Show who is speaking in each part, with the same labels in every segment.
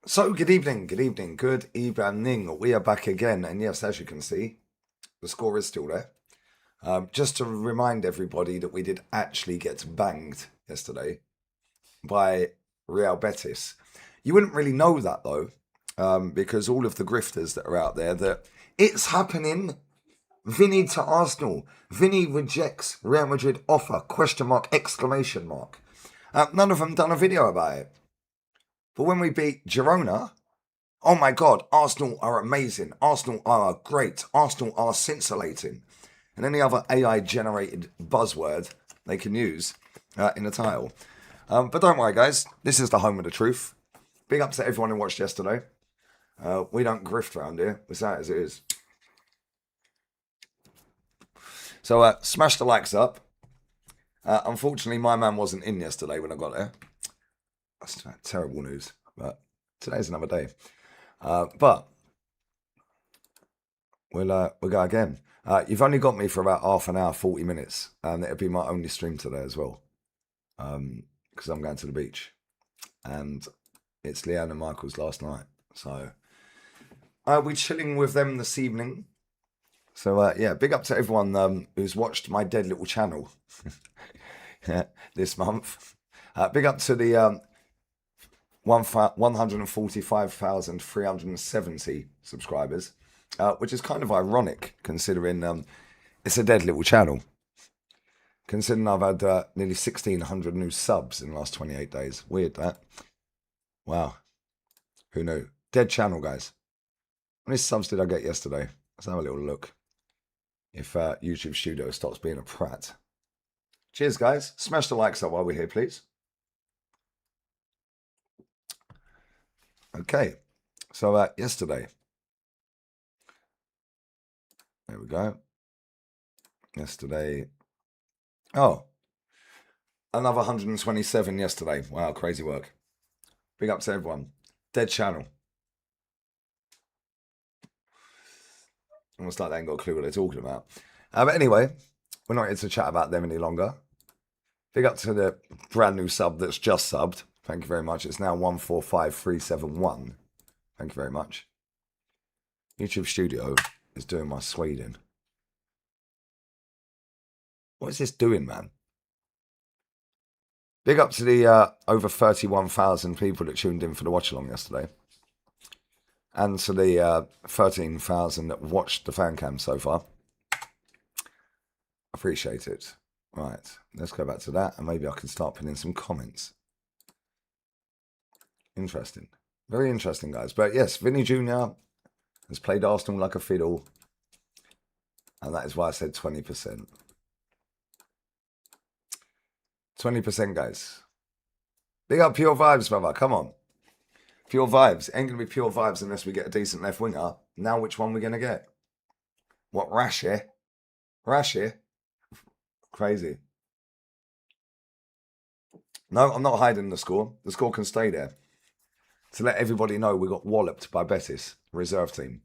Speaker 1: So, good evening, good evening. We are back again, and yes, as you can see, the score is still there. Just to remind everybody that we did actually get banged yesterday by Real Betis. You wouldn't really know that though, because all of the grifters that are out there, that it's happening. Vinny to Arsenal. Vinny rejects Real Madrid offer, question mark, exclamation mark. None of them done a video about it. But when we beat Girona, oh my God, Arsenal are amazing. Arsenal are great. Arsenal are scintillating. And any other AI generated buzzword they can use in the title. But don't worry, guys. This is the home of the truth. Big up to everyone who watched yesterday. We don't grift around here. It's that as it is. So smash the likes up. Unfortunately, my man wasn't in yesterday when I got there. That's terrible news. But today's another day. But we'll go again. You've only got me for about half an hour, 40 minutes, and it'll be my only stream today as well. Because I'm going to the beach, and it's Leanne and Michael's last night. So we're chilling with them this evening. So yeah, big up to everyone who's watched my dead little channel this month. Big up to the 145,370 subscribers, which is kind of ironic considering it's a dead little channel. Considering I've had nearly 1,600 new subs in the last 28 days. Weird that. Wow. Who knew? Dead channel, guys. How many subs did I get yesterday? Let's have a little look. If YouTube Studio stops being a prat. Cheers, guys. Smash the likes up while we're here, please. Okay. So yesterday. There we go. Yesterday. Oh. Another 127 yesterday. Wow, crazy work. Big up to everyone. Dead channel. Almost like they ain't got a clue what they're talking about. But anyway, we're not here to chat about them any longer. Big up to the brand new sub that's just subbed. Thank you very much. It's now 145371. Thank you very much. YouTube Studio is doing my Sweden. What is this doing, man? Big up to the over 31,000 people that tuned in for the watch along yesterday. And to the 13,000 that watched the fan cam so far. Appreciate it. Right, let's go back to that and maybe I can start putting in some comments. Interesting. Very interesting, guys. But yes, Vinnie Jr. has played Arsenal like a fiddle. And that is why I said 20%. 20%, guys. Big up Pure Vibes, brother. Come on. Pure Vibes. Ain't going to be Pure Vibes unless we get a decent left winger. Now which one we're going to get? What, Rashi? Rashi? Crazy. No, I'm not hiding the score. The score can stay there. To let everybody know we got walloped by Betis, reserve team.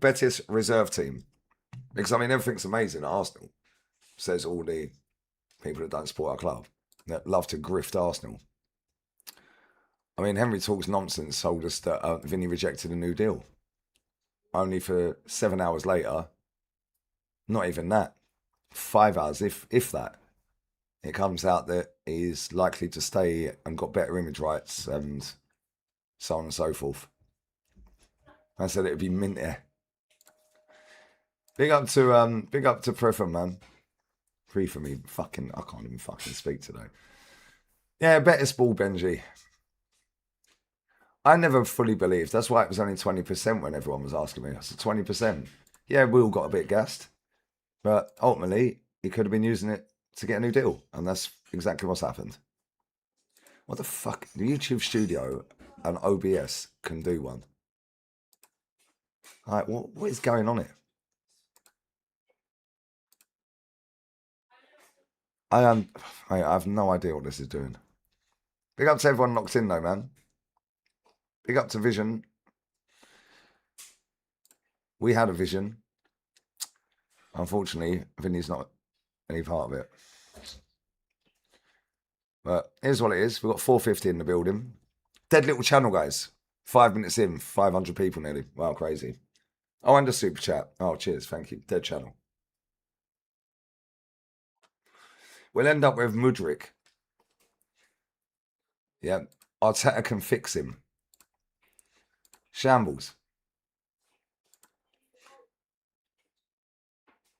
Speaker 1: Betis reserve team. Because, I mean, everything's amazing at Arsenal. Says all the people that don't support our club. That love to grift Arsenal. I mean, Henry Talks Nonsense told us that Vinny rejected a new deal. Only for 7 hours later, not even that, 5 hours, if that, it comes out that he's likely to stay and got better image rights and so on and so forth. I said it'd be mint here. Big up to Preseason, man. Free for me, fucking, I can't even fucking speak today. Yeah, better ball, Benji. I never fully believed. That's why it was only 20% when everyone was asking me. I said 20%. Yeah, we all got a bit gassed. But ultimately, he could have been using it to get a new deal. And that's exactly what's happened. What the fuck? The YouTube Studio and OBS can do one. Like, what is going on here? I have no idea what this is doing. Big up to everyone locked in though, man. Big up to Vision. We had a vision. Unfortunately, Vinny's not any part of it. But here's what it is. We've got 450 in the building. Dead little channel, guys. 5 minutes in, 500 people nearly. Wow, crazy. Oh, and a super chat. Oh, cheers. Thank you. Dead channel. We'll end up with Mudrik. Yeah. Arteta can fix him. Shambles.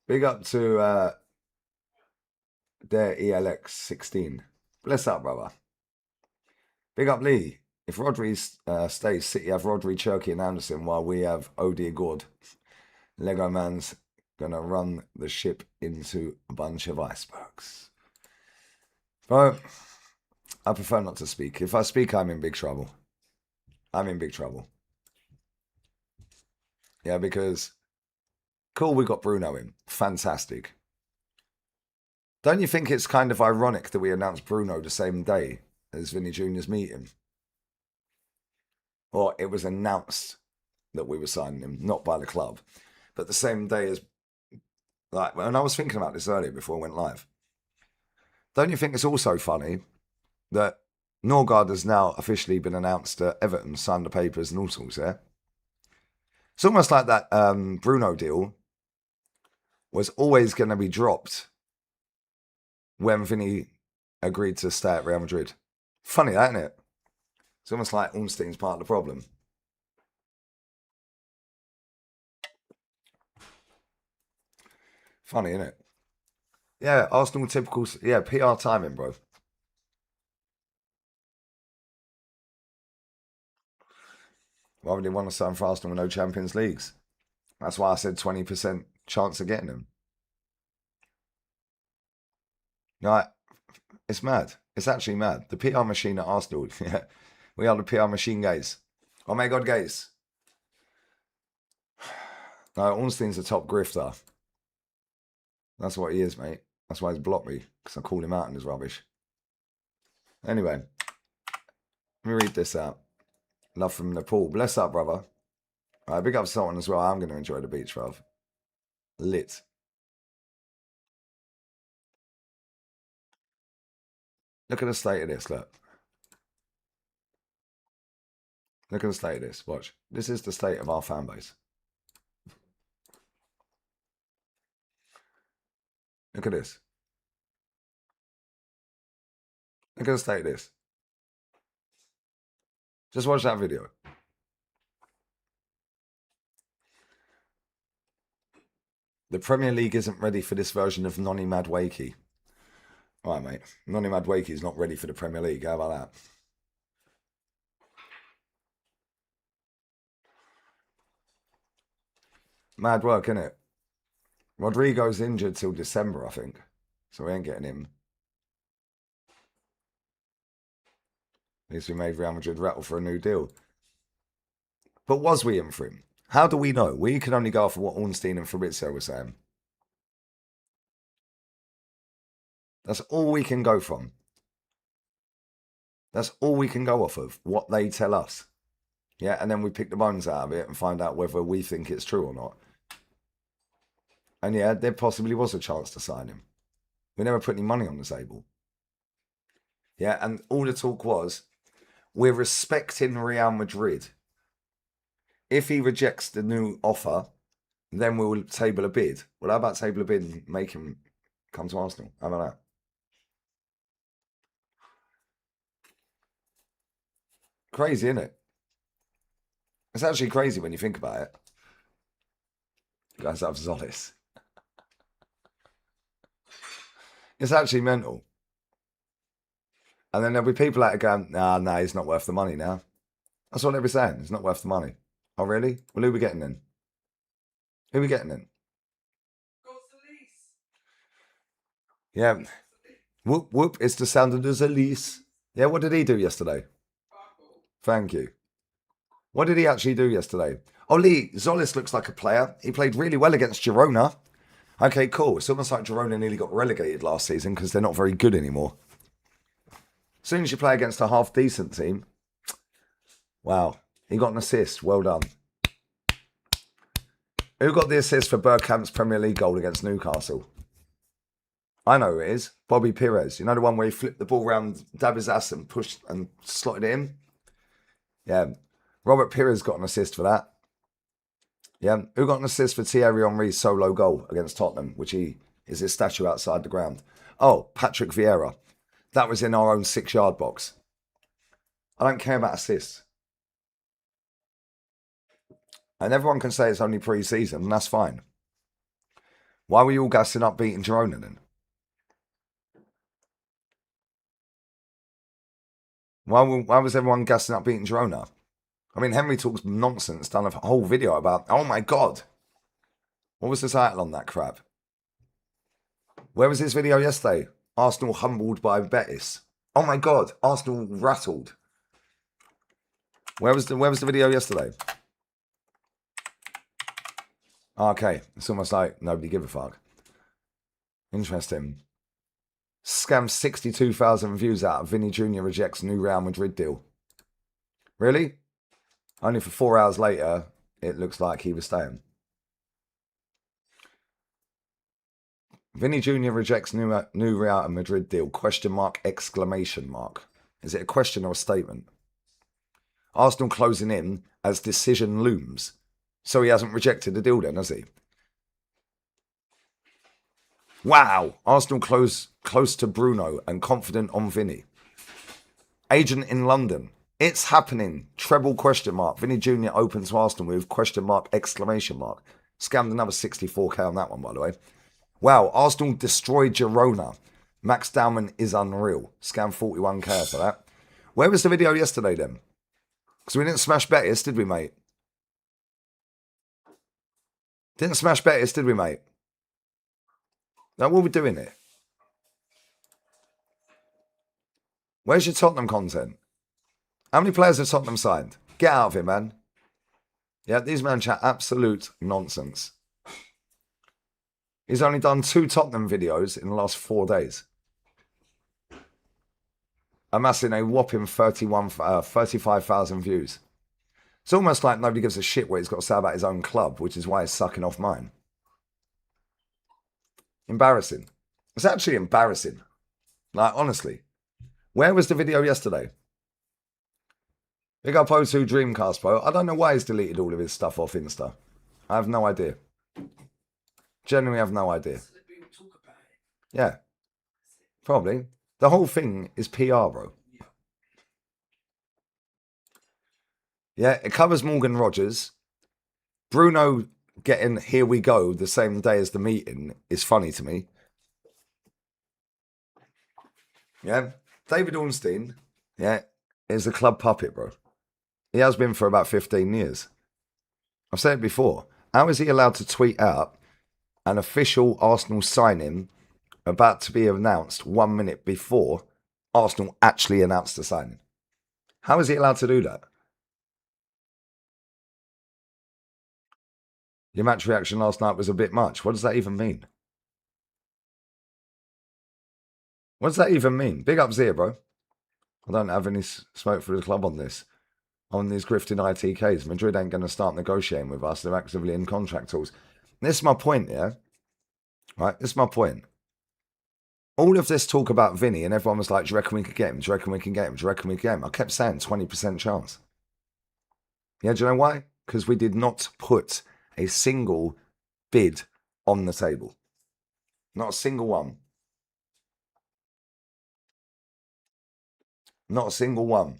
Speaker 1: Big up to their ELX 16. Bless up, brother. Big up Lee. If Rodri stays, City have Rodri, Cherky, and Anderson, while we have Odegaard. Lego Man's gonna run the ship into a bunch of icebergs. But I prefer not to speak. If I speak, I'm in big trouble. I'm in big trouble. Yeah, because cool, we got Bruno in. Fantastic. Don't you think it's kind of ironic that we announced Bruno the same day as Vinnie Jr.'s meeting? Or it was announced that we were signing him, not by the club, but the same day as, like, and I was thinking about this earlier before I went live. Don't you think it's also funny that Norgard has now officially been announced at Everton, signed the papers and all sorts, yeah? It's almost like that Bruno deal was always going to be dropped when Vinny agreed to stay at Real Madrid. Funny, that, isn't it? It's almost like Ornstein's part of the problem. Funny, isn't it? Yeah, Arsenal typical. Yeah, PR timing, bro. Why would they want to sign for Arsenal with no Champions Leagues? That's why I said 20% chance of getting him. Right, it's mad. It's actually mad. The PR machine at Arsenal. Yeah, we are the PR machine, guys. Oh my God, guys. No, Ornstein's a top grifter. That's what he is, mate. That's why he's blocked me, because I called him out on his rubbish. Anyway, let me read this out. Love from Nepal. Bless up, brother. All right, big up Sultan as well. I'm going to enjoy the beach, bruv. Lit. Look at the state of this, look. Look at the state of this. Watch. This is the state of our fan base. Look at this. Look at the state of this. Just watch that video. The Premier League isn't ready for this version of Nonny Madwakey. All right, mate. Nonny Madwakey is not ready for the Premier League. How about that? Mad work, innit? Rodrigo's injured till December, I think. So we ain't getting him. At least we made Real Madrid rattle for a new deal. But was we in for him? How do we know? We can only go off of what Ornstein and Fabrizio were saying. That's all we can go from. That's all we can go off of, what they tell us. Yeah, and then we pick the bones out of it and find out whether we think it's true or not. And yeah, there possibly was a chance to sign him. We never put any money on the table. Yeah, and all the talk was, we're respecting Real Madrid. If he rejects the new offer, then we'll table a bid. Well, how about table a bid and make him come to Arsenal? How about that? Crazy, isn't it? It's actually crazy when you think about it. You guys have Zolis. It's actually mental. And then there'll be people that are going, nah, he's not worth the money now. That's what they'll be saying. It's not worth the money. Oh, really? Well, who are we getting in? Who are we getting in? Yeah. Whoop, whoop. It's the sound of the Zalis. Yeah, what did he do yesterday? Thank you. What did he actually do yesterday? Oh, Lee, Zolis looks like a player. He played really well against Girona. Okay, cool. It's almost like Girona nearly got relegated last season because they're not very good anymore. As soon as you play against a half-decent team, wow, he got an assist. Well done. Who got the assist for Bergkamp's Premier League goal against Newcastle? I know who it is. Bobby Perez. You know the one where he flipped the ball around, dabbed his ass and pushed and slotted it in? Yeah. Robert Perez got an assist for that. Yeah. Who got an assist for Thierry Henry's solo goal against Tottenham, which is his statue outside the ground? Oh, Patrick Vieira. That was in our own 6-yard box. I don't care about assists. And everyone can say it's only pre-season, and that's fine. Why were you all gassing up beating Girona then? Why was everyone gassing up beating Girona? I mean, Henry talks nonsense, done a whole video about, oh my God. What was the title on that crap? Where was his video yesterday? Arsenal humbled by Betis. Oh my God, Arsenal rattled. Where was the video yesterday? Okay, it's almost like nobody give a fuck. Interesting. Scammed 62,000 views out of Vinnie Jr. rejects new Real Madrid deal. Really? Only for 4 hours later, it looks like he was staying. Vinnie Jr. rejects new Real Madrid deal. Question mark, exclamation mark. Is it a question or a statement? Arsenal closing in as decision looms. So he hasn't rejected the deal then, has he? Wow. Arsenal close to Bruno and confident on Vinny. Agent in London. It's happening. Treble question mark. Vinnie Jr. open to Arsenal with question mark, exclamation mark. Scammed another 64k on that one, by the way. Wow. Arsenal destroyed Girona. Max Dowman is unreal. Scam 41k for that. Where was the video yesterday then? Because we didn't smash Betis, did we, mate? Didn't smash Betis, did we, mate? Now, what are we doing here? Where's your Tottenham content? How many players have Tottenham signed? Get out of here, man. Yeah, these men chat absolute nonsense. He's only done 2 Tottenham videos in the last 4 days. Amassing a whopping 35,000 views. It's almost like nobody gives a shit what he's got to say about his own club, which is why he's sucking off mine. Embarrassing. It's actually embarrassing. Like, honestly. Where was the video yesterday? Big up O2 Dreamcast, bro. I don't know why he's deleted all of his stuff off Insta. I have no idea. Genuinely have no idea. Yeah. Probably. The whole thing is PR, bro. Yeah, it covers Morgan Rogers. Bruno getting here we go the same day as the meeting is funny to me. Yeah. David Ornstein, yeah, is a club puppet, bro. He has been for about 15 years. I've said it before. How is he allowed to tweet out an official Arsenal signing about to be announced 1 minute before Arsenal actually announced the signing? How is he allowed to do that? Your match reaction last night was a bit much. What does that even mean? What does that even mean? Big ups here, bro. I don't have any smoke for the club on this. On these grifting ITKs. Madrid ain't going to start negotiating with us. They're actively in contract talks. This is my point, yeah? Right? This is my point. All of this talk about Vinny and everyone was like, do you reckon we could get him? Do you reckon we can get him? Do you reckon we can get him? I kept saying 20% chance. Yeah, do you know why? Because we did not put a single bid on the table. Not a single one. Not a single one.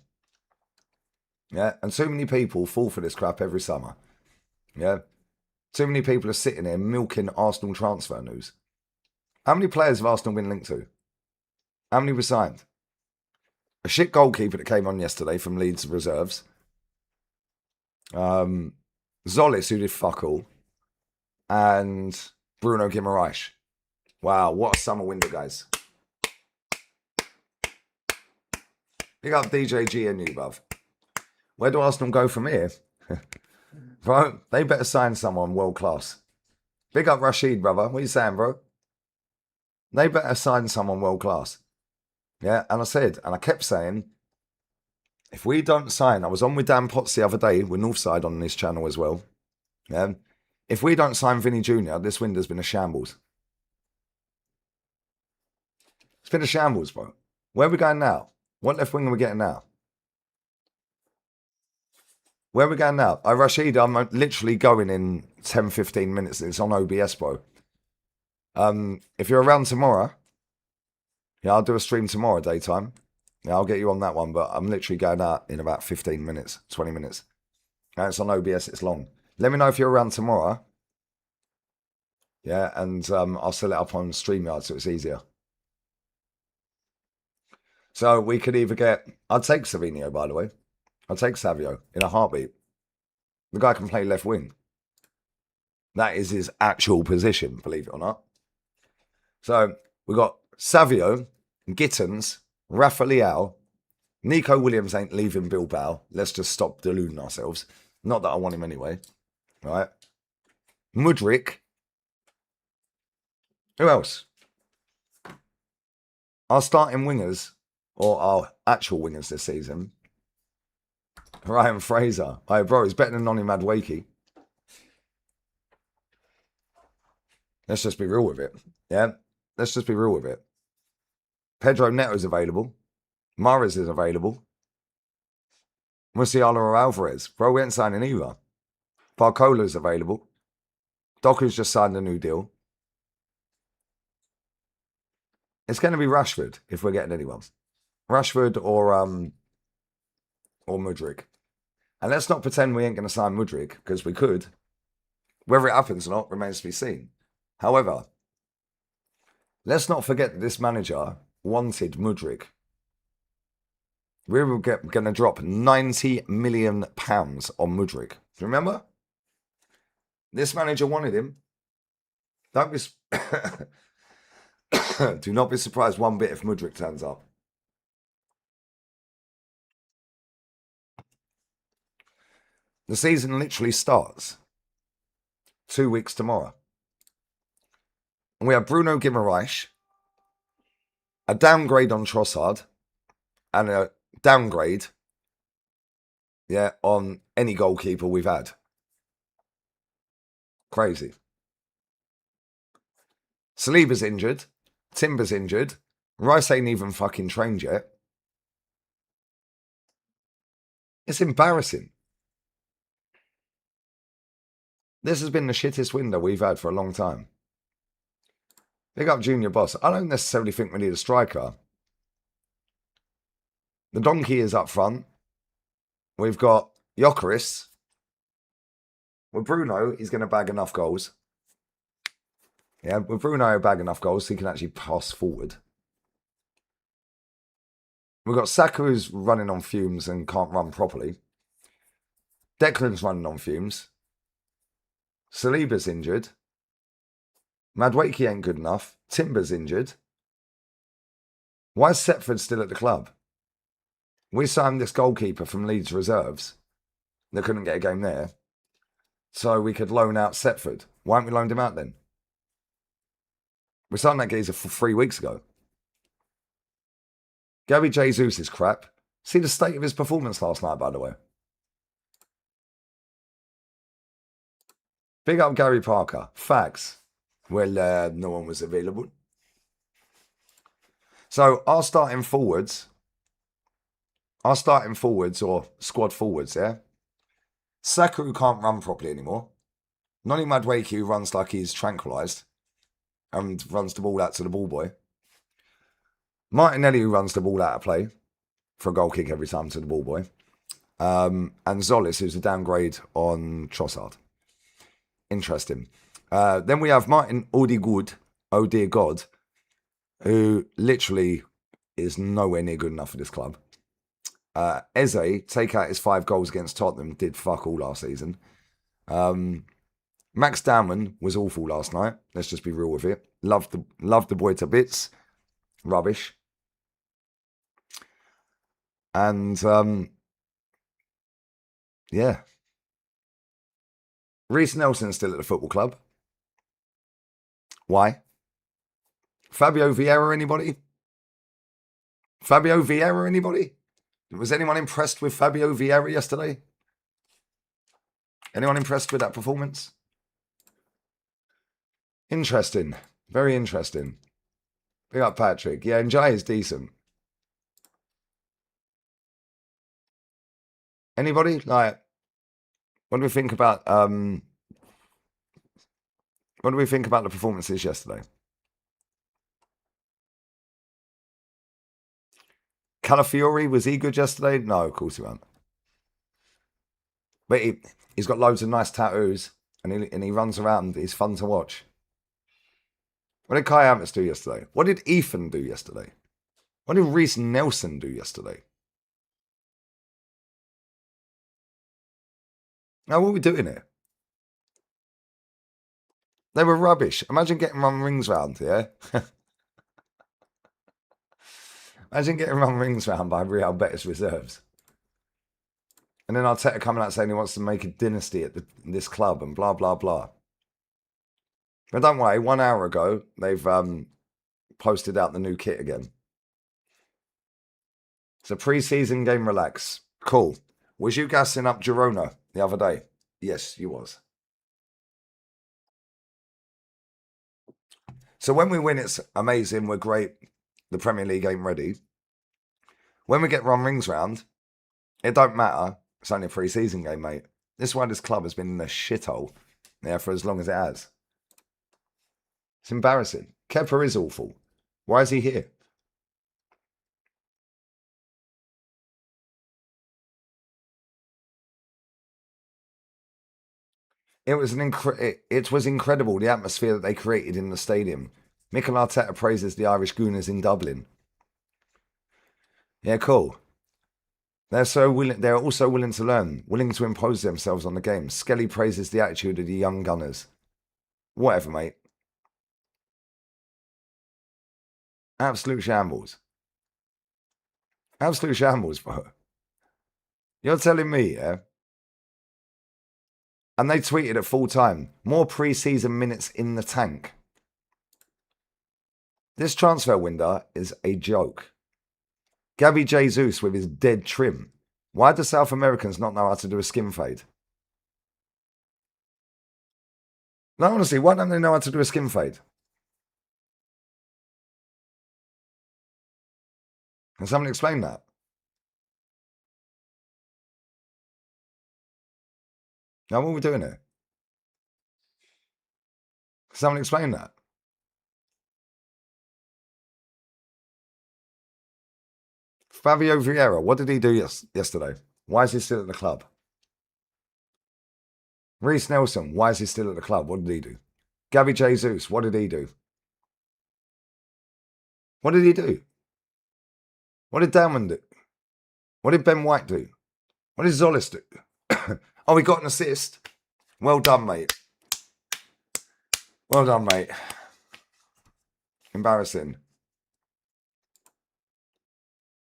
Speaker 1: Yeah, and too many people fall for this crap every summer. Yeah, too many people are sitting there milking Arsenal transfer news. How many players have Arsenal been linked to? How many were signed? A shit goalkeeper that came on yesterday from Leeds reserves. Zolis, who did fuck all. And Bruno Guimaraes. Wow, what a summer window, guys. Big up DJ G and you, bruv. Where do Arsenal go from here? Bro, they better sign someone world class. Big up Rashid, brother. What are you saying, bro? They better sign someone world class. Yeah, and I said, and I kept saying, if we don't sign, I was on with Dan Potts the other day, with Northside on this channel as well. Yeah, if we don't sign Vinnie Jr., this window's been a shambles. been a shambles, bro. Where are we going now? What left wing are we getting now? Where are we going now? Rashid, I'm literally going in 10, 15 minutes. It's on OBS, bro. If you're around tomorrow, yeah, I'll do a stream tomorrow, daytime. Yeah, I'll get you on that one, but I'm literally going out in about 15 minutes, 20 minutes. And it's on OBS, it's long. Let me know if you're around tomorrow. Yeah, and I'll set it up on StreamYard so it's easier. So we could either get... I'd take Savinio, by the way. I'd take Savio in a heartbeat. The guy can play left wing. That is his actual position, believe it or not. So we've got Savio, Gittins, Rafa Leao. Nico Williams ain't leaving Bilbao. Let's just stop deluding ourselves. Not that I want him anyway. Right? Mudryk. Who else? Our starting wingers, or our actual wingers this season. Ryan Fraser. Hey, bro, he's better than Noni Madueke. Let's just be real with it. Yeah? Let's just be real with it. Pedro Neto's available. Mahrez is available. Musiala or Alvarez. Bro, we ain't signing either. Barcola's available. Doku's just signed a new deal. It's going to be Rashford if we're getting anyone. Rashford or Mudryk. And let's not pretend we ain't going to sign Mudryk, because we could. Whether it happens or not remains to be seen. However, let's not forget that this manager wanted Mudryk. We were going to drop £90 million on Mudryk. Do you remember? This manager wanted him. Don't be... Do not be surprised one bit if Mudryk turns up. The season literally starts 2 weeks tomorrow. And we have Bruno Guimaraes, a downgrade on Trossard, and a downgrade, yeah, on any goalkeeper we've had. Crazy. Saliba's injured. Timber's injured. Rice ain't even fucking trained yet. It's embarrassing. This has been the shittest window we've had for a long time. Big up Junior Boss. I don't necessarily think we need a striker. The donkey is up front. We've got Gyökeres. With Bruno, he's going to bag enough goals. Yeah, with Bruno, he'll bag enough goals so he can actually pass forward. We've got Saka who's running on fumes and can't run properly. Declan's running on fumes. Saliba's injured. Madueke ain't good enough. Timber's injured. Why is Setford still at the club? We signed this goalkeeper from Leeds Reserves. They couldn't get a game there. So we could loan out Setford. Why haven't we loaned him out then? We signed that geezer for 3 weeks ago. Gary Jesus is crap. See the state of his performance last night, by the way. Big up Gary Parker. Facts. Well, no one was available. So our starting forwards or squad forwards, yeah? Saka who can't run properly anymore. Noni Madueke who runs like he's tranquilised and runs the ball out to the ball boy. Martinelli who runs the ball out of play for a goal kick every time to the ball boy. And Zolis who's a downgrade on Trossard. Interesting. Then we have Martin Odegaard, oh dear God, who literally is nowhere near good enough for this club. Eze, take out his 5 goals against Tottenham, did fuck all last season. Max Dowman was awful last night. Let's just be real with it. Loved the boy to bits. Rubbish. And yeah. Reece Nelson's still at the football club. Why? Fabio Vieira, anybody? Fabio Vieira, anybody? Was anyone impressed with Fabio Vieira yesterday? Anyone impressed with that performance? Interesting. Very interesting. Big up Patrick. Yeah, Njai is decent. Anybody? Like, what do we think about the performances yesterday? Calafiori, was he good yesterday? No, of course he wasn't. But he's got loads of nice tattoos and he runs around. He's fun to watch. What did Kai Havertz do yesterday? What did Ethan do yesterday? What did Reece Nelson do yesterday? Now, what are we doing here? They were rubbish. Imagine getting run rings round, yeah? Imagine getting run rings round by Real Betis reserves. And then Arteta coming out saying he wants to make a dynasty at this club and blah, blah, blah. But don't worry, 1 hour ago, they've posted out the new kit again. It's a pre-season game, relax. Cool. Was you gassing up Girona the other day? Yes, you was. So when we win, it's amazing. We're great. The Premier League ain't ready. When we get run rings round, it don't matter. It's only a pre-season game, mate. This is why this club has been in a shithole for as long as it has. It's embarrassing. Kepa is awful. Why is he here? It was it was incredible, the atmosphere that they created in the stadium. Mikel Arteta praises the Irish Gooners in Dublin. Yeah, cool. They're so willing. They're also willing to learn, willing to impose themselves on the game. Skelly praises the attitude of the young Gunners. Whatever, mate. Absolute shambles. Absolute shambles, bro. You're telling me, yeah? And they tweeted at full time, more pre-season minutes in the tank. This transfer window is a joke. Gabby Jesus with his dead trim. Why do South Americans not know how to do a skin fade? No, honestly, why don't they know how to do a skin fade? Can someone explain that? Now, what are we doing here? Can someone explain that? Fabio Vieira, what did he do yesterday? Why is he still at the club? Reece Nelson, why is he still at the club? What did he do? Gabby Jesus, what did he do? What did he do? What did Dalman do? What did Ben White do? What did Zolis do? Oh, he got an assist. Well done, mate. Well done, mate. Embarrassing.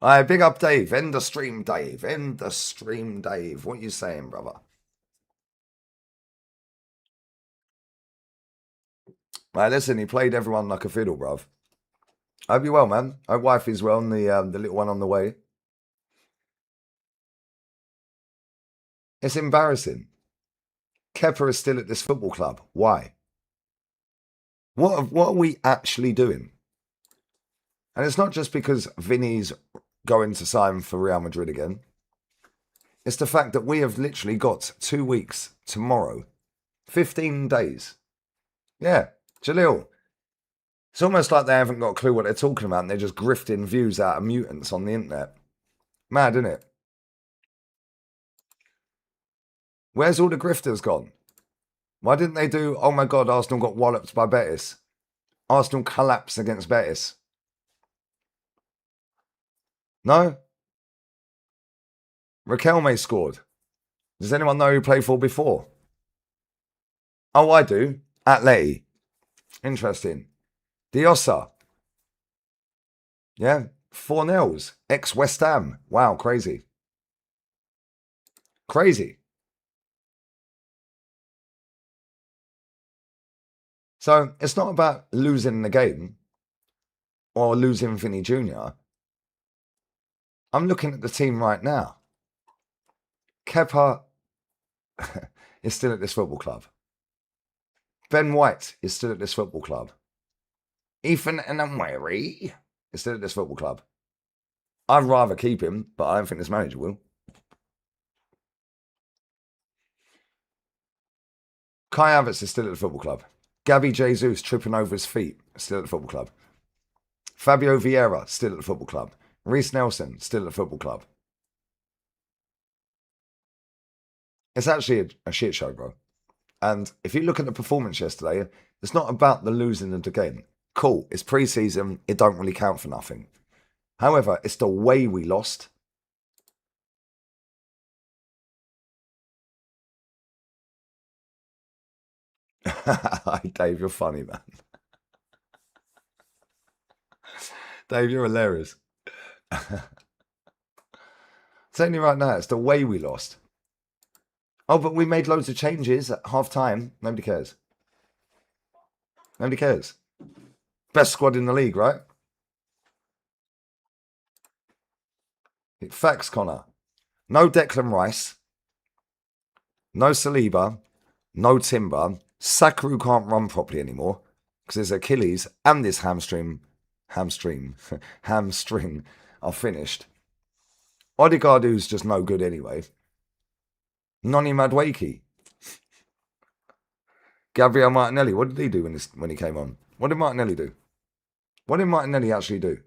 Speaker 1: All right, big up, Dave. End the stream, Dave. End the stream, Dave. What you saying, brother? Right, listen, he played everyone like a fiddle, bruv. I hope you're well, man. I hope wife is well and the little one on the way. It's embarrassing. Kepa is still at this football club. Why? What are we actually doing? And it's not just because Vinny's going to sign for Real Madrid again. It's the fact that we have literally got 2 weeks tomorrow. 15 days. Yeah, Jalil. It's almost like they haven't got a clue what they're talking about and they're just grifting views out of mutants on the internet. Mad, isn't it? Where's all the grifters gone? Why didn't they do, oh my God, Arsenal got walloped by Betis? Arsenal collapsed against Betis. No? Raquelme scored. Does anyone know who played for before? Oh, I do. Atleti. Interesting. Diosa. Yeah. 4-0. Ex-West Ham. Wow, crazy. Crazy. So it's not about losing the game or losing Vinnie Jr. I'm looking at the team right now. Kepa is still at this football club. Ben White is still at this football club. Ethan and Mary is still at this football club. I'd rather keep him, but I don't think this manager will. Kai Havertz is still at the football club. Gabby Jesus tripping over his feet, still at the football club. Fabio Vieira, still at the football club. Reece Nelson, still at the football club. It's actually a shit show, bro. And if you look at the performance yesterday, it's not about the losing of the game. Cool, it's pre-season, it don't really count for nothing. However, it's the way we lost. Dave, you're funny, man. Dave, you're hilarious. Telling you right now, it's the way we lost. Oh, but we made loads of changes at half time. Nobody cares. Nobody cares. Best squad in the league, right? Facts, Connor. No Declan Rice. No Saliba. No Timber. Sakaru can't run properly anymore because his Achilles and his hamstring are finished. Odegaard, who's just no good anyway. Noni Madueke. Gabriel Martinelli, what did he do when he came on? What did Martinelli do? What did Martinelli actually do?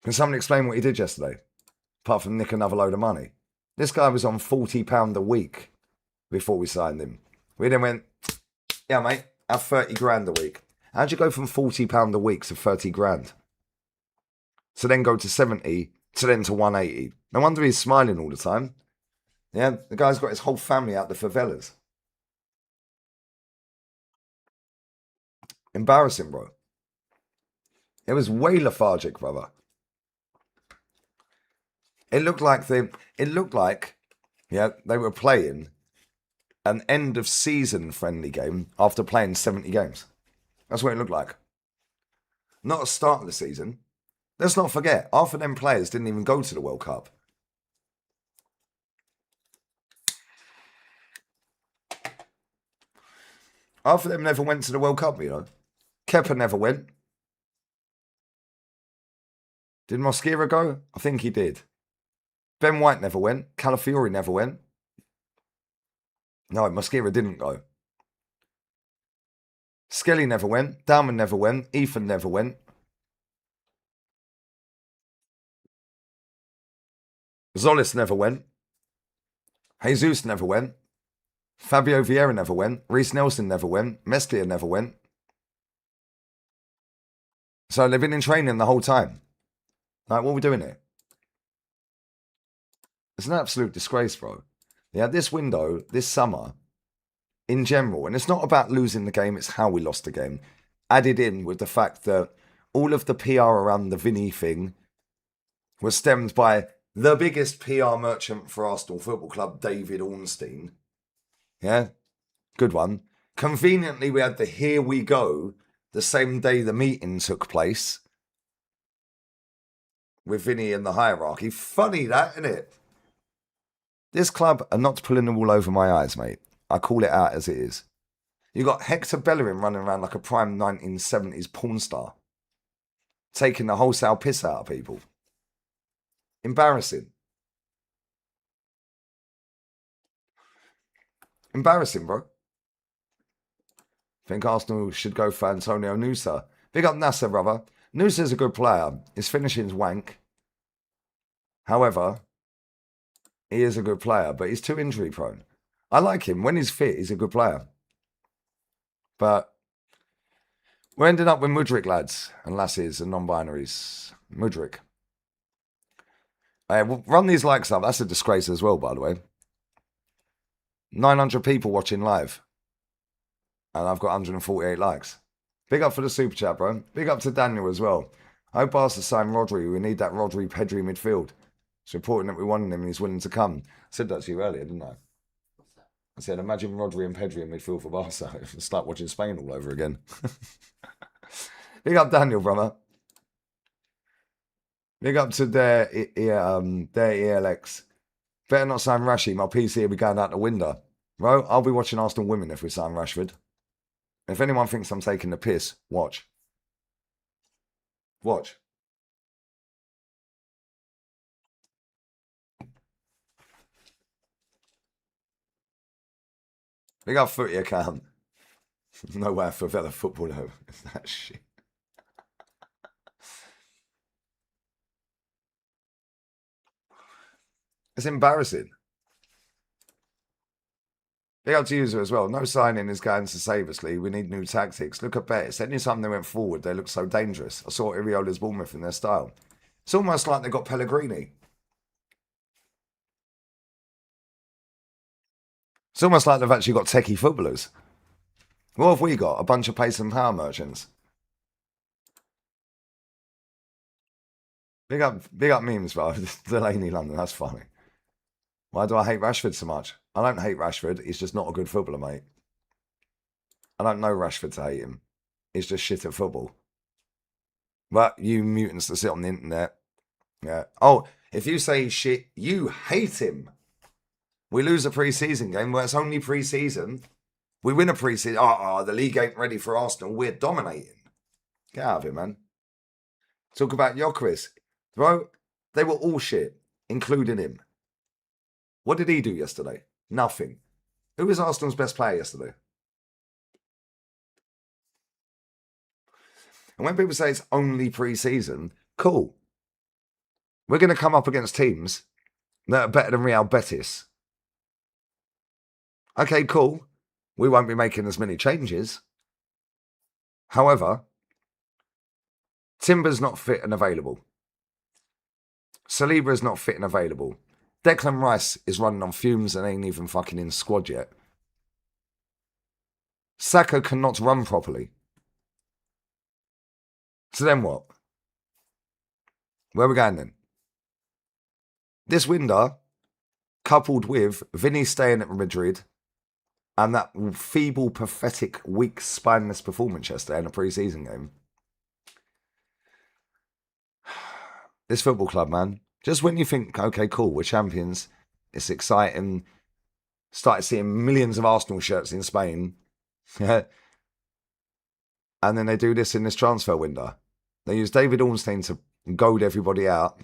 Speaker 1: Can someone explain what he did yesterday? Apart from nick another load of money. This guy was on £40 a week before we signed him. We then went, yeah, mate, have 30 grand a week. How'd you go from £40 a week to 30 grand? To then go to 70, to then to 180. No wonder he's smiling all the time. Yeah, the guy's got his whole family out the favelas. Embarrassing, bro. It was way lethargic, brother. It looked like they were playing an end of season friendly game after playing 70 games. That's what it looked like. Not a start of the season. Let's not forget, half of them players didn't even go to the World Cup. Half of them never went to the World Cup, you know. Kepa never went. Did Mosquera go? I think he did. Ben White never went. Calafiori never went. No, Mosquera didn't go. Skelly never went. Dalman never went. Ethan never went. Zolis never went. Jesus never went. Fabio Vieira never went. Reece Nelson never went. Meslier never went. So they've been in training the whole time. Like, what are we doing here? It's an absolute disgrace, bro. Yeah, this window, this summer, in general, and it's not about losing the game, it's how we lost the game. Added in with the fact that all of the PR around the Vinnie thing was stemmed by the biggest PR merchant for Arsenal Football Club, David Ornstein. Yeah, good one. Conveniently, we had the Here We Go the same day the meeting took place with Vinny and the hierarchy. Funny that, isn't it? This club are not pulling the wool over my eyes, mate. I call it out as it is. You got Hector Bellerin running around like a prime 1970s porn star, taking the wholesale piss out of people. Embarrassing. Embarrassing, bro. Think Arsenal should go for Antonio Nusa. Big up Nasser, brother. Nusa's a good player. His finishing's wank. However, he is a good player, but he's too injury prone. I like him. When he's fit, he's a good player. But we're ending up with Mudryk, lads and lasses and non-binaries. Mudryk. We'll run these likes up. That's a disgrace as well, by the way. 900 people watching live. And I've got 148 likes. Big up for the super chat, bro. Big up to Daniel as well. I hope Barca sign Rodri. We need that Rodri-Pedri midfield. It's important that we want him and he's willing to come. I said that to you earlier, didn't I? I said, imagine Rodri and Pedri in midfield for Barca. It's like watching Spain all over again. Big up Daniel, brother. Big up to their ELX. Better not sign Rashi. My PC will be going out the window. Bro, I'll be watching Arsenal women if we sign Rashford. If anyone thinks I'm taking the piss, watch. Watch. Big up footy account. No way for Villa football though. That shit. It's embarrassing. Big up to user as well. No signing is going to save us, Lee. We need new tactics. Look at Betis. Anytime they went forward, they looked so dangerous. I saw Iriola's Bournemouth in their style. It's almost like they got Pellegrini. It's almost like they've actually got techie footballers. What have we got? A bunch of pace and power merchants. Big up memes, bro. Delaney London, that's funny. Why do I hate Rashford so much? I don't hate Rashford. He's just not a good footballer, mate. I don't know Rashford to hate him. He's just shit at football. But you mutants that sit on the internet. Yeah. Oh, if you say shit, you hate him. We lose a pre-season game where it's only pre-season. We win a pre-season. The league ain't ready for Arsenal. We're dominating. Get out of here, man. Talk about Gyökeres. Bro, they were all shit, including him. What did he do yesterday? Nothing. Who was Arsenal's best player yesterday? And when people say it's only pre-season, cool. We're going to come up against teams that are better than Real Betis. Okay, cool. We won't be making as many changes. However, Timber's not fit and available. Saliba's not fit and available. Declan Rice is running on fumes and ain't even fucking in squad yet. Saka cannot run properly. So then what? Where are we going then? This window, coupled with Vinny staying at Madrid and that feeble, pathetic, weak, spineless performance yesterday in a pre-season game. This football club, man. Just when you think, okay, cool, we're champions, it's exciting, started seeing millions of Arsenal shirts in Spain, and then they do this in this transfer window. They use David Ornstein to goad everybody out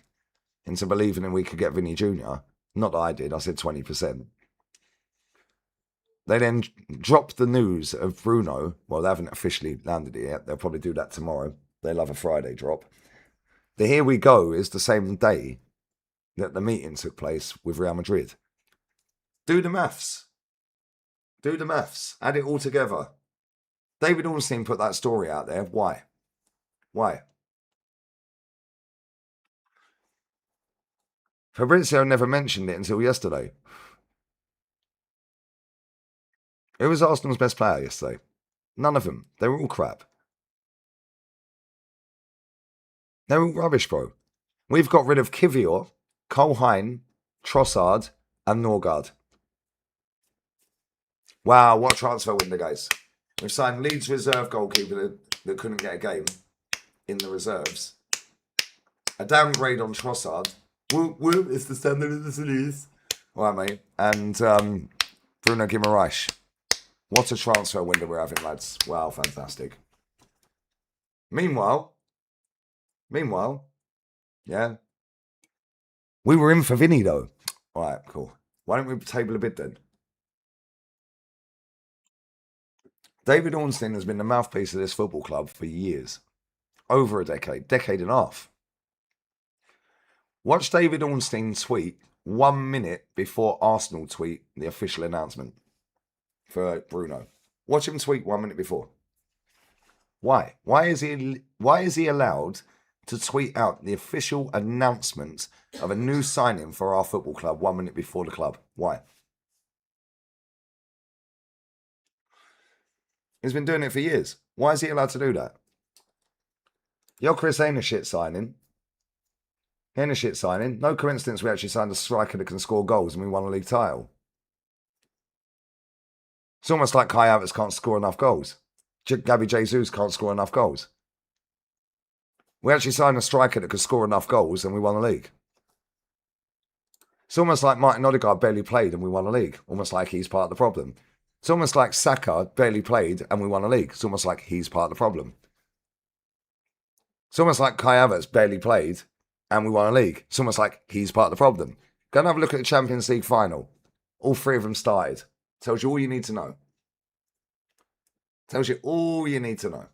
Speaker 1: into believing that we could get Vinnie Jr. Not that I did, I said 20%. They then dropped the news of Bruno. Well, they haven't officially landed it yet. They'll probably do that tomorrow. They love a Friday drop. The Here We Go is the same day that the meeting took place with Real Madrid. Do the maths. Do the maths. Add it all together. David Ornstein put that story out there. Why? Why? Fabrizio never mentioned it until yesterday. Who was Arsenal's best player yesterday? None of them. They were all crap. They were all rubbish, bro. We've got rid of Kivior, Cole Hine, Trossard, and Norgard. Wow, what transfer window, guys. We've signed Leeds reserve goalkeeper that couldn't get a game in the reserves. A downgrade on Trossard. Whoop, whoop, it's the standard of the cities. All right, mate. And Bruno Guimaraes. What a transfer window we're having, lads. Wow, fantastic. Meanwhile, yeah. We were in for Vinny, though. All right, cool. Why don't we table a bid then? David Ornstein has been the mouthpiece of this football club for years. Over a decade and a half. Watch David Ornstein tweet 1 minute before Arsenal tweet the official announcement for Bruno. Watch him tweet 1 minute before. Why? Why is he allowed to tweet out the official announcement of a new signing for our football club 1 minute before the club? Why? He's been doing it for years. Why is he allowed to do that? Gyökeres ain't a shit signing. Ain't a shit signing. No coincidence we actually signed a striker that can score goals and we won a league title. It's almost like Kai Havertz can't score enough goals. Gabby Jesus can't score enough goals. We actually signed a striker that could score enough goals and we won the league. It's almost like Martin Odegaard barely played and we won a league. Almost like he's part of the problem. It's almost like Saka barely played and we won a league. It's almost like he's part of the problem. It's almost like Kai Havertz barely played and we won a league. It's almost like he's part of the problem. Go and have a look at the Champions League final. All three of them started. Tells you all you need to know. Tells you all you need to know.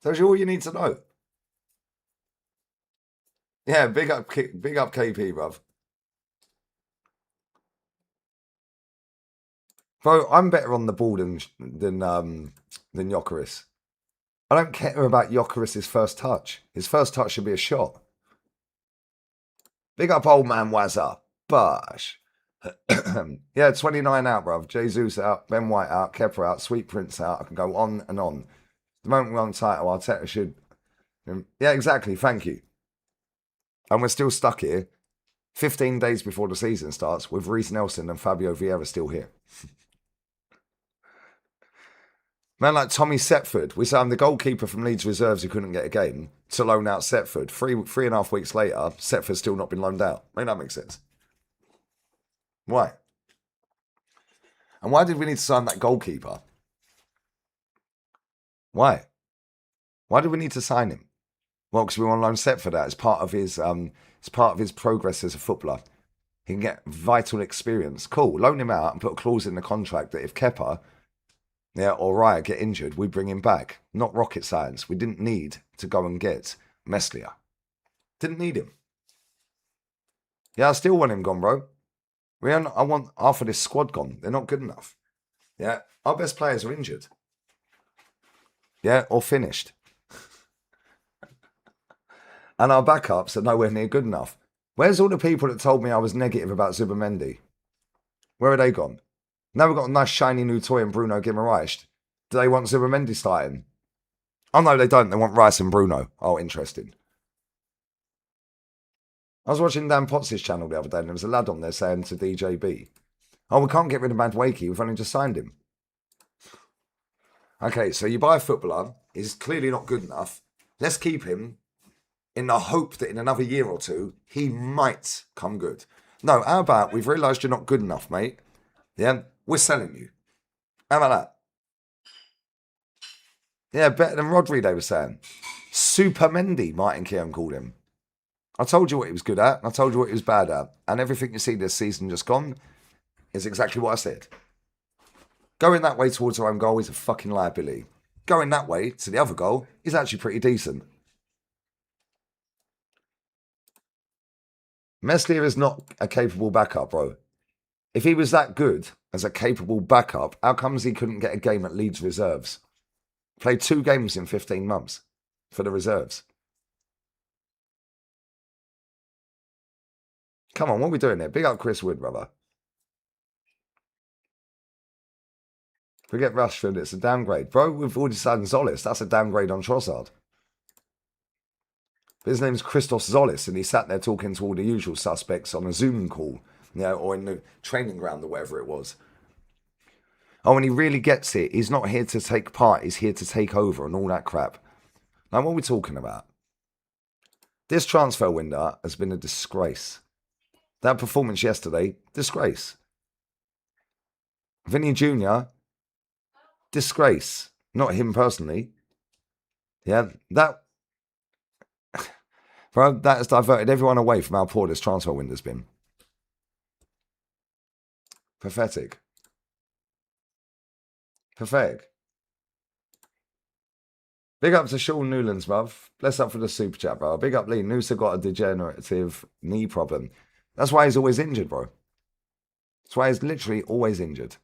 Speaker 1: Tells you all you need to know. Yeah, big up KP, bruv. Bro, I'm better on the ball than Gyökeres. I don't care about Gyökeres' first touch. His first touch should be a shot. Big up old man Wazza. Bosh. Yeah, 29 out, bruv. Jesus out, Ben White out, Kepa out, Sweet Prince out. I can go on and on. The moment we're on title, Arteta should... Yeah, exactly. Thank you. And we're still stuck here 15 days before the season starts with Reece Nelson and Fabio Vieira still here. Man like Tommy Setford, we say I'm the goalkeeper from Leeds Reserves who couldn't get a game, to loan out Setford. Three and a half weeks later, Setford's still not been loaned out. Make that make sense? Why? And why did we need to sign that goalkeeper? Why? Why did we need to sign him? Well, because we want to loan Setford out as part of his progress as a footballer. He can get vital experience. Cool, loan him out and put a clause in the contract that if Kepa or Raya get injured, we bring him back. Not rocket science. We didn't need to go and get Meslier. Didn't need him. Yeah, I still want him gone, bro. I want half of this squad gone. They're not good enough. Yeah, our best players are injured. Yeah, or finished. And our backups are nowhere near good enough. Where's all the people that told me I was negative about Zubimendi? Where are they gone? Now we've got a nice shiny new toy in Bruno Guimaraes. Do they want Zubimendi starting? Oh no, they don't. They want Rice and Bruno. Oh, interesting. I was watching Dan Potts' channel the other day and there was a lad on there saying to DJB, oh, we can't get rid of Madueke. We've only just signed him. Okay, so you buy a footballer. He's clearly not good enough. Let's keep him in the hope that in another year or two, he might come good. No, how about we've realised you're not good enough, mate. Yeah, we're selling you. How about that? Yeah, better than Rodri, they were saying. Super Mendy, Martin Keown called him. I told you what he was good at, and I told you what he was bad at. And everything you see this season just gone is exactly what I said. Going that way towards our own goal is a fucking liability. Going that way to the other goal is actually pretty decent. Meslier is not a capable backup, bro. If he was that good as a capable backup, how comes he couldn't get a game at Leeds Reserves? Played 2 games in 15 months for the reserves. Come on, what are we doing there? Big up Chris Wood, brother. Forget Rashford, it's a downgrade. Bro, we've already signed Zolis. That's a downgrade on Trossard. But his name's Christos Zolis, and he sat there talking to all the usual suspects on a Zoom call, or in the training ground or whatever it was. Oh, and he really gets it. He's not here to take part. He's here to take over and all that crap. Now, what are we talking about? This transfer window has been a disgrace. That performance yesterday, disgrace. Vinnie Jr, disgrace. Not him personally. Yeah, that has diverted everyone away from how poor this transfer window's been. Pathetic. Pathetic. Big up to Sean Newlands, bruv. Bless up for the super chat, bro. Big up Lee. Noosa got a degenerative knee problem. That's why he's always injured, bro. That's why he's literally always injured.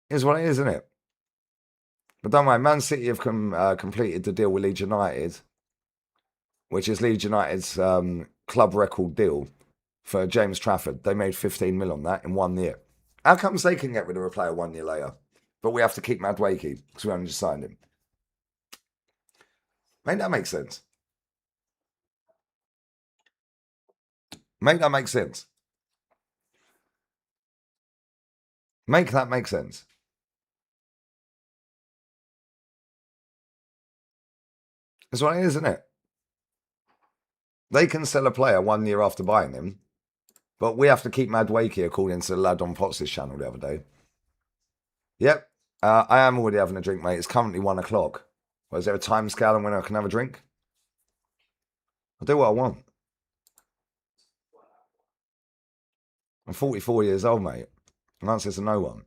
Speaker 1: Is what it is, isn't it? But don't worry, Man City have completed the deal with Leeds United, which is Leeds United's club record deal for James Trafford. They made 15 mil on that in 1 year. How comes they can get rid of a player 1 year later, but we have to keep Madueke because we only just signed him? Make that make sense. Make that make sense. Make that make sense. That's what it is, isn't it? They can sell a player 1 year after buying him, but we have to keep mad wakey, according to the lad on Potts' channel the other day. Yep, I am already having a drink, mate. It's currently 1 o'clock. Well, is there a time scale on when I can have a drink? I'll do what I want. I'm 44 years old, mate. The answer is no one.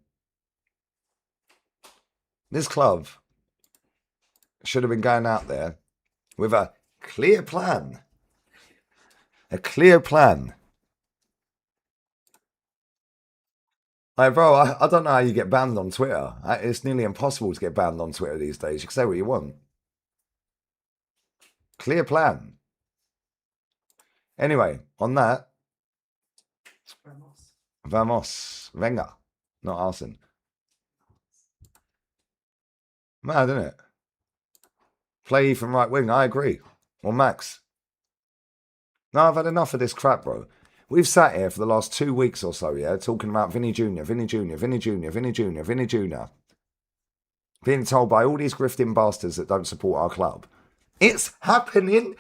Speaker 1: This club should have been going out there with a clear plan. A clear plan. Like, bro, I don't know how you get banned on Twitter. It's nearly impossible to get banned on Twitter these days. You can say what you want. Clear plan. Anyway, on that. Vamos. Venga. Not arson. Mad, isn't it? Play from right wing. I agree. Or Max. No, I've had enough of this crap, bro. We've sat here for the last 2 weeks or so, yeah, talking about Vinnie Jr, Vinnie Jr, Vinnie Jr, Vinnie Jr, Vinnie Jr. Being told by all these grifting bastards that don't support our club. It's happening.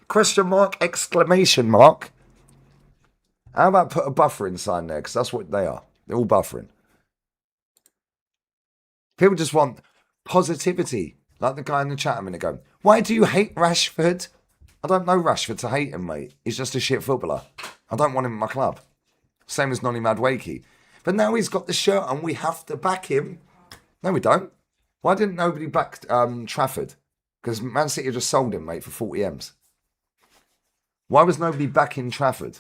Speaker 1: Question mark, exclamation mark. How about put a buffering sign there? Because that's what they are. They're all buffering. People just want positivity. Like the guy in the chat a minute ago. Why do you hate Rashford? I don't know Rashford to hate him, mate. He's just a shit footballer. I don't want him in my club. Same as Nonny Madwakey. But now he's got the shirt and we have to back him. No, we don't. Why didn't nobody back Trafford? Because Man City just sold him, mate, for 40 M's. Why was nobody backing Trafford?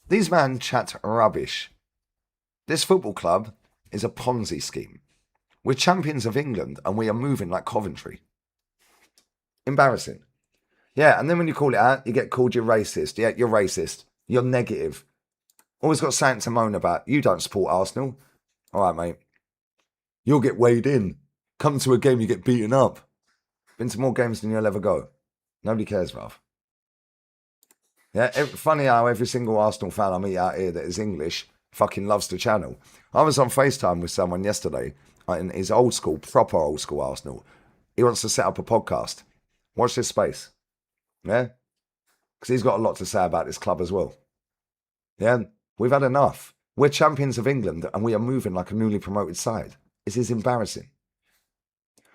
Speaker 1: These men chat rubbish. This football club is a Ponzi scheme. We're champions of England and we are moving like Coventry. Embarrassing. Yeah, and then when you call it out, you get called you're racist. Yeah, you're racist. You're negative. Always got something to moan about. You don't support Arsenal. All right, mate. You'll get weighed in. Come to a game, you get beaten up. Been to more games than you'll ever go. Nobody cares, Ralph. Yeah, funny how every single Arsenal fan I meet out here that is English fucking loves the channel. I was on FaceTime with someone yesterday in his old school, proper old school Arsenal. He wants to set up a podcast. Watch this space. Yeah? Because he's got a lot to say about this club as well. Yeah? We've had enough. We're champions of England and we are moving like a newly promoted side. This is embarrassing.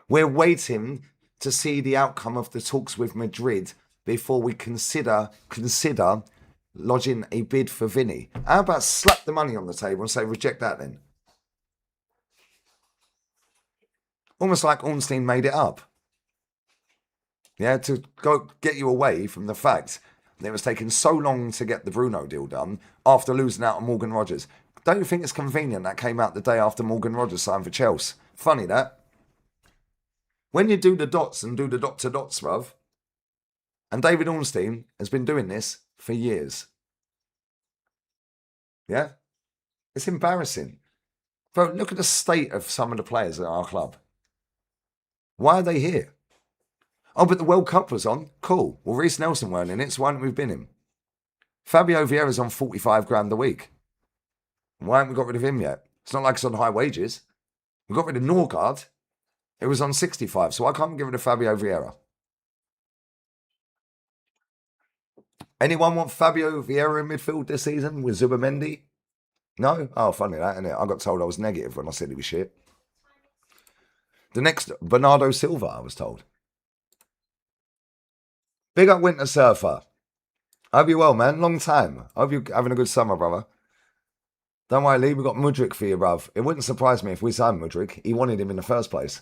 Speaker 1: We're waiting to see the outcome of the talks with Madrid before we consider lodging a bid for Vini. How about slap the money on the table and say, reject that then? Almost like Ornstein made it up. Yeah, to go get you away from the fact that it was taking so long to get the Bruno deal done after losing out on Morgan Rogers. Don't you think it's convenient that came out the day after Morgan Rogers signed for Chelsea? Funny that. When you do the dots and do the dot to dots, bruv, and David Ornstein has been doing this for years. Yeah? It's embarrassing. Bro, look at the state of some of the players at our club. Why are they here? Oh, but the World Cup was on. Cool. Well, Reece Nelson weren't in it, so why haven't we been in? Fabio Vieira's on 45 grand a week. Why haven't we got rid of him yet? It's not like it's on high wages. We got rid of Norgard. It was on 65, so why can't we get rid of Fabio Vieira? Anyone want Fabio Vieira in midfield this season with Zubamendi? No? Oh, funny that, isn't it? I got told I was negative when I said he was shit. The next, Bernardo Silva, I was told. Big up Winter Surfer. I hope you're well, man. Long time. I hope you're having a good summer, brother. Don't worry, Lee. We got Mudryk for you, bruv. It wouldn't surprise me if we signed Mudryk. He wanted him in the first place.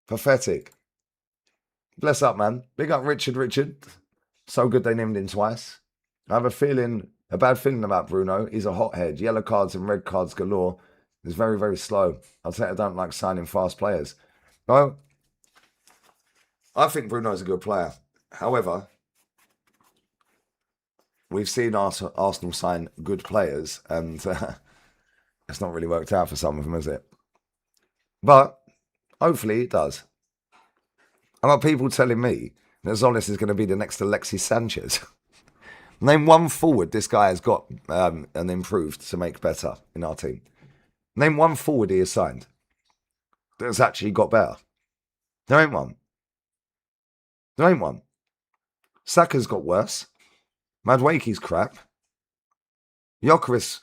Speaker 1: Pathetic. Bless up, man. Big up Richard. So good they named him twice. I have a bad feeling about Bruno. He's a hothead. Yellow cards and red cards galore. He's very, very slow. I'll say I don't like signing fast players. Well, I think Bruno's a good player. However, we've seen Arsenal sign good players, and it's not really worked out for some of them, has it? But hopefully it does. I've got people telling me that Zolis is going to be the next Alexis Sanchez. Name one forward this guy has got and improved to make better in our team. Name one forward he has signed that's actually got better. There ain't one. There ain't one. Saka's got worse. Madueke's crap. Gyökeres,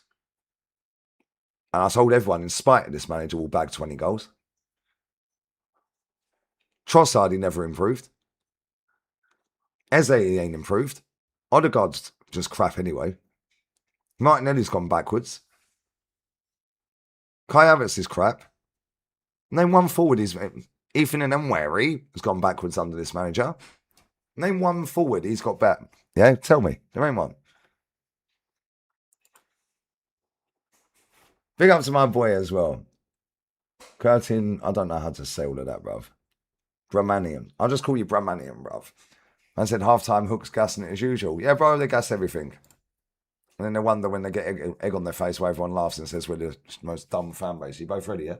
Speaker 1: and I told everyone, in spite of this manager, will bag 20 goals. Trossard, he never improved. Eze, he ain't improved. Odegaard's just crap anyway. Martinelli's gone backwards. Kai Havertz is crap. Name one forward. Ethan and Nweri has gone backwards under this manager. Name one forward he's got better. Yeah, tell me. There ain't one. Big up to my boy as well. Curtin, I don't know how to say all of that, bruv. Brahmanian. I'll just call you Brahmanian, bruv. I said half-time Hooks gassing it as usual. Yeah, bro, they gas everything. And then they wonder when they get egg on their face where everyone laughs and says we're the most dumb fan base. You both ready, yeah?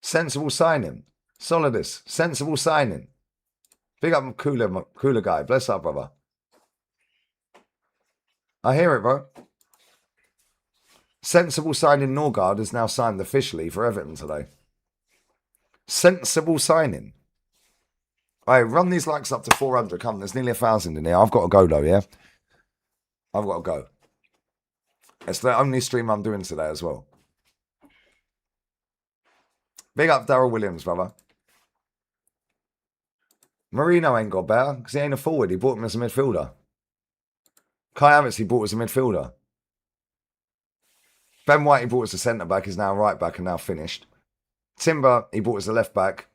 Speaker 1: Sensible signing. Solidus. Sensible signing. Big up cooler guy. Bless up, brother. I hear it, bro. Sensible signing Norgard has now signed officially for Everton today. Sensible signing. Hey, run these likes up to 400. Come, there's nearly 1,000 in here. I've got to go, though, yeah? I've got to go. It's the only stream I'm doing today as well. Big up Darryl Williams, brother. Marino ain't got better because he ain't a forward. He bought him as a midfielder. Kai Havertz, he bought as a midfielder. Ben White, he bought as a centre-back. He's now right back and now finished. Timber, he bought as a left-back.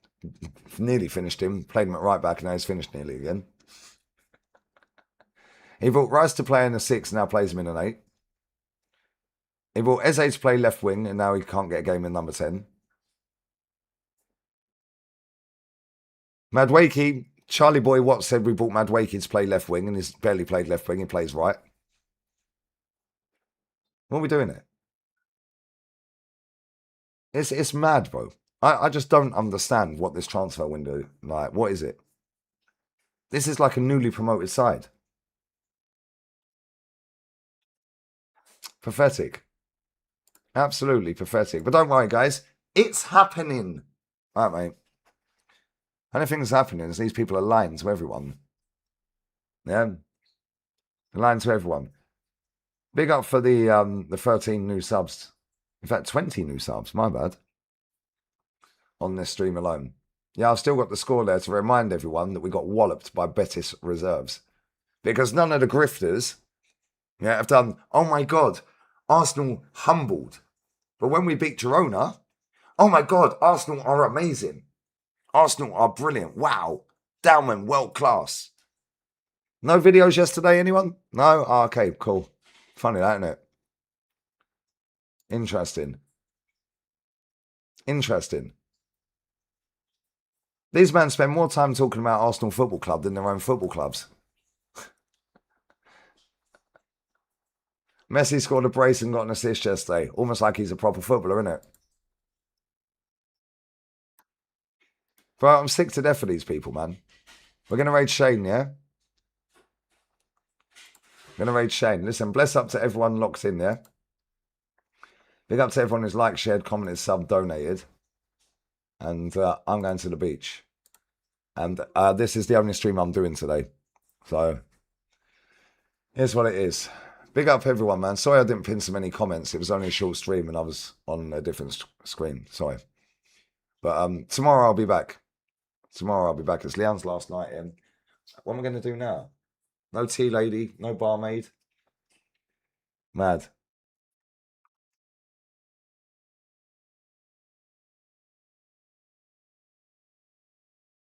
Speaker 1: Nearly finished him. Played him at right back and now he's finished nearly again. He brought Rice to play in the 6 and now plays him in an 8. He brought Eze to play left wing and now he can't get a game in number 10. Madueke, Charlie Boy Watts said we bought Madueke to play left wing and he's barely played left wing. He plays right. What are we doing here? It's mad, bro. I just don't understand what this transfer window, like, what is it? This is like a newly promoted side. Pathetic. Absolutely pathetic. But don't worry, guys. It's happening. All right, mate. Anything that's happening is these people are lying to everyone. Yeah? They're lying to everyone. Big up for the 13 new subs. In fact, 20 new subs. My bad. On this stream alone. Yeah, I've still got the score there to remind everyone that we got walloped by Betis reserves. Because none of the grifters have done, oh my God, Arsenal humbled. But when we beat Girona, oh my God, Arsenal are amazing. Arsenal are brilliant. Wow. Downman, world class. No videos yesterday, anyone? No? Oh, okay, cool. Funny that, isn't it? Interesting. These men spend more time talking about Arsenal Football Club than their own football clubs. Messi scored a brace and got an assist yesterday. Almost like he's a proper footballer, isn't it? Bro, I'm sick to death of these people, man. We're going to raid Shane, yeah? We're going to raid Shane. Listen, bless up to everyone locked in, yeah? Big up to everyone who's liked, shared, commented, sub, donated. And I'm going to the beach. And this is the only stream I'm doing today. So, here's what it is. Big up everyone, man. Sorry I didn't pin so many comments. It was only a short stream and I was on a different screen. Sorry. But tomorrow I'll be back. Tomorrow I'll be back. It's Leon's last night in. What am I going to do now? No tea lady, no barmaid. Mad.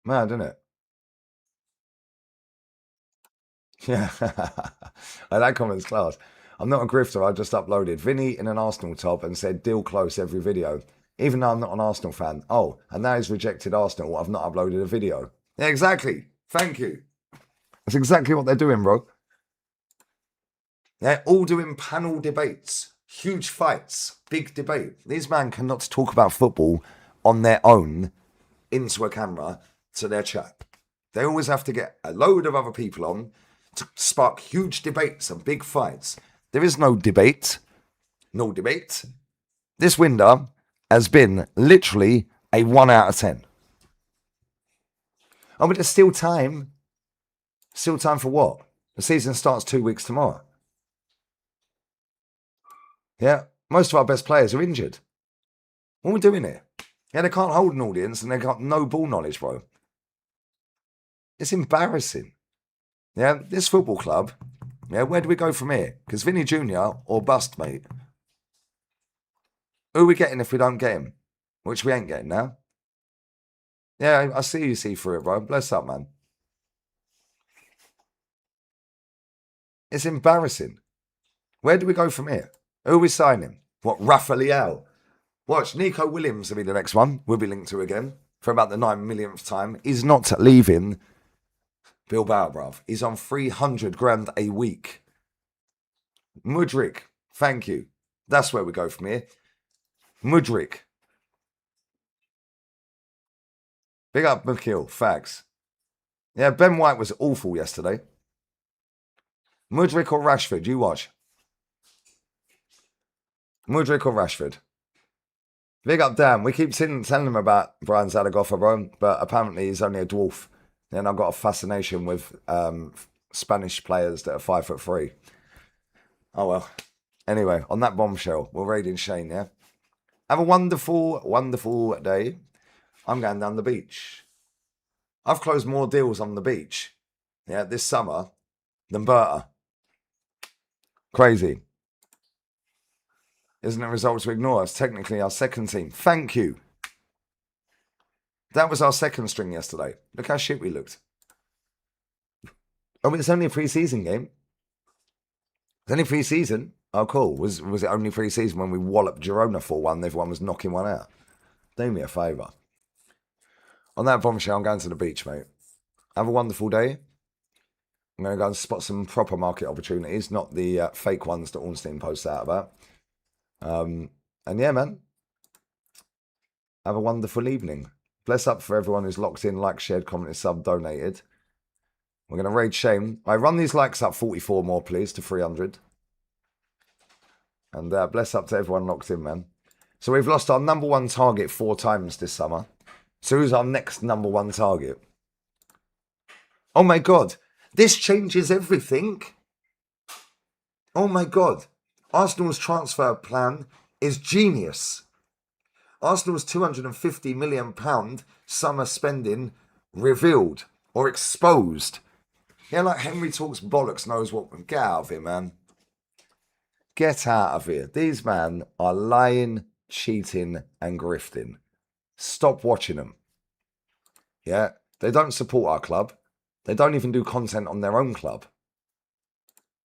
Speaker 1: Mad, isn't it? Yeah. That comment's class. I'm not a grifter. I just uploaded Vinny in an Arsenal top and said deal close every video. Even though I'm not an Arsenal fan. Oh, and now he's rejected Arsenal. I've not uploaded a video. Yeah, exactly. Thank you. That's exactly what they're doing, bro. They're all doing panel debates. Huge fights. Big debate. These men cannot talk about football on their own into a camera to their chat. They always have to get a load of other people on to spark huge debates and big fights. There is no debate. No debate. This window, has been literally a 1 out of 10. Oh, but there's still time. Still time for what? The season starts 2 weeks tomorrow. Yeah, most of our best players are injured. What are we doing here? Yeah, they can't hold an audience and they got no ball knowledge, bro. It's embarrassing. Yeah, this football club, yeah, where do we go from here? Because Vinnie Jr. or bust, mate. Who are we getting if we don't get him? Which we ain't getting now. Yeah, I see you see through it, bro. Bless up, man. It's embarrassing. Where do we go from here? Who are we signing? What, Raphael? Watch, Nico Williams will be the next one. We'll be linked to again for about the 9 millionth time. He's not leaving Bilbao, bruv. He's on 300 grand a week. Mudryk, thank you. That's where we go from here. Mudryk. Big up McKill, facts. Yeah, Ben White was awful yesterday. Mudryk or Rashford, you watch. Mudryk or Rashford. Big up Dan. We keep telling him about Brian Zaragoza, bro, but apparently he's only a dwarf. And I've got a fascination with Spanish players that are 5'3". Oh well. Anyway, on that bombshell, we're raiding Shane, yeah? Have a wonderful, wonderful day. I'm going down the beach. I've closed more deals on the beach, yeah, this summer than Berta. Crazy. Isn't it results to ignore? It's technically our second team. Thank you. That was our second string yesterday. Look how shit we looked. Oh, it's only a pre-season game. It's only pre-season. Oh, cool. Was it only pre-season when we walloped Girona 4-1? Everyone was knocking one out. Do me a favour. On that bombshell, I'm going to the beach, mate. Have a wonderful day. I'm going to go and spot some proper market opportunities, not the fake ones that Ornstein posts out about. And yeah, man. Have a wonderful evening. Bless up for everyone who's locked in, like, shared, commented, sub, donated. We're going to raid Shame. I run these likes up 44 more, please, to 300. And bless up to everyone locked in, man. So we've lost our number one target 4 times this summer. So who's our next number one target? Oh my God. This changes everything. Oh my God. Arsenal's transfer plan is genius. Arsenal's £250 million summer spending revealed or exposed. Yeah, like Henry talks bollocks, knows what. Get out of here, man. Get out of here. These men are lying, cheating, and grifting. Stop watching them. Yeah, they don't support our club. They don't even do content on their own club.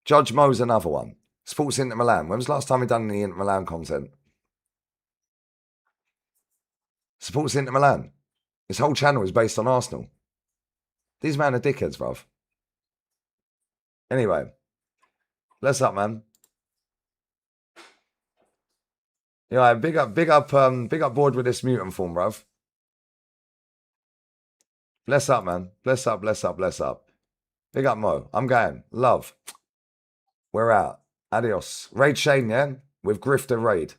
Speaker 1: Judge Mo's another one. Sports Inter Milan. When was the last time we done any Inter Milan content? Supports Inter Milan. This whole channel is based on Arsenal. These men are dickheads, bruv. Anyway, bless up, man. Yeah, big up board with this mutant form, bruv. Bless up, man. Bless up, bless up, bless up. Big up, Mo. I'm going. Love. We're out. Adios. Raid Shane, yeah? With Grifter Raid.